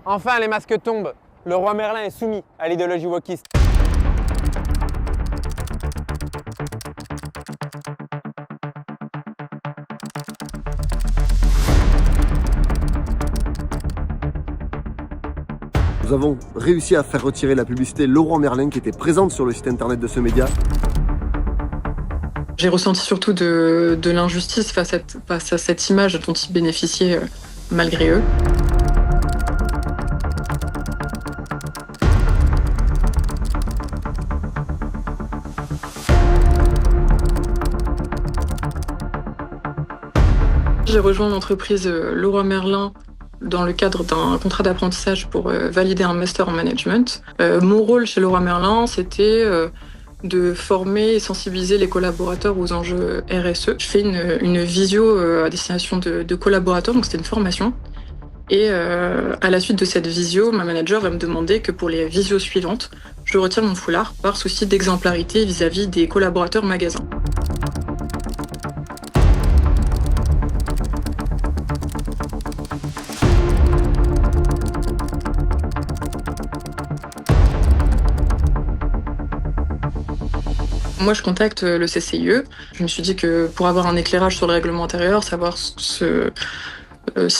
Enfin, les masques tombent. Le roi Merlin est soumis à l'idéologie wokiste. Nous avons réussi à faire retirer la publicité Leroy Merlin qui était présente sur le site internet de ce média. J'ai ressenti surtout de l'injustice face à cette image dont ils bénéficiaient malgré eux. J'ai rejoint l'entreprise Leroy Merlin dans le cadre d'un contrat d'apprentissage pour valider un master en management. Mon rôle chez Leroy Merlin, c'était de former et sensibiliser les collaborateurs aux enjeux RSE. Je fais une visio à destination de collaborateurs, donc c'était une formation. Et à la suite de cette visio, ma manager va me demander que pour les visios suivantes, je retire mon foulard par souci d'exemplarité vis-à-vis des collaborateurs magasins. Moi, je contacte le CCIE. Je me suis dit que pour avoir un éclairage sur le règlement intérieur, savoir si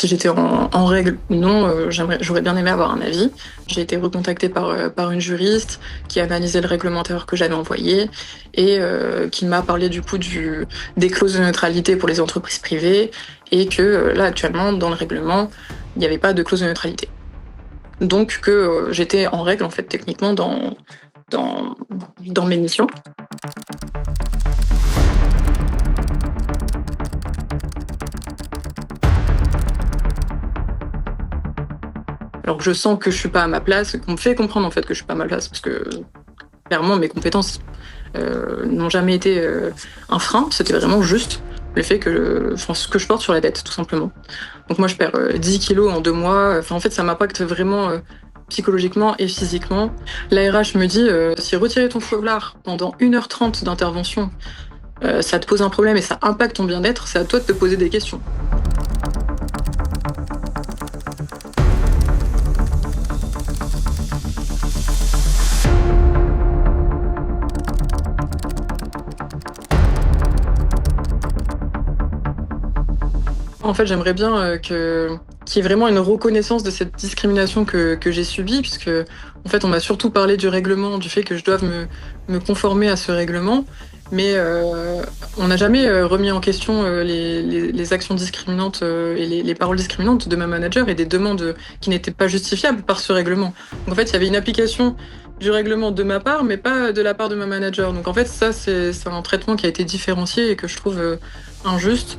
j'étais en règle ou non, j'aurais bien aimé avoir un avis. J'ai été recontactée par une juriste qui a analysé le règlement intérieur que j'avais envoyé et qui m'a parlé du coup des clauses de neutralité pour les entreprises privées et que là, actuellement, dans le règlement, il n'y avait pas de clause de neutralité. Donc que j'étais en règle, en fait, techniquement, dans mes missions. Alors que je sens que je suis pas à ma place, qu'on me fait comprendre en fait que je suis pas à ma place, parce que clairement mes compétences n'ont jamais été un frein, c'était vraiment juste le fait que ce que je porte sur la tête, tout simplement. Donc moi je perds 10 kilos en 2 mois, en fait ça m'impacte vraiment psychologiquement et physiquement. L'ARH me dit si retirer ton foulard pendant 1h30 d'intervention, ça te pose un problème et ça impacte ton bien-être, c'est à toi de te poser des questions. En fait, j'aimerais bien qu'il y ait vraiment une reconnaissance de cette discrimination que j'ai subie, puisque en fait, on m'a surtout parlé du règlement, du fait que je doive me conformer à ce règlement, mais on n'a jamais remis en question les actions discriminantes et les paroles discriminantes de ma manager et des demandes qui n'étaient pas justifiables par ce règlement. Donc en fait, il y avait une application du règlement de ma part, mais pas de la part de ma manager. Donc en fait, ça, c'est un traitement qui a été différencié et que je trouve injuste.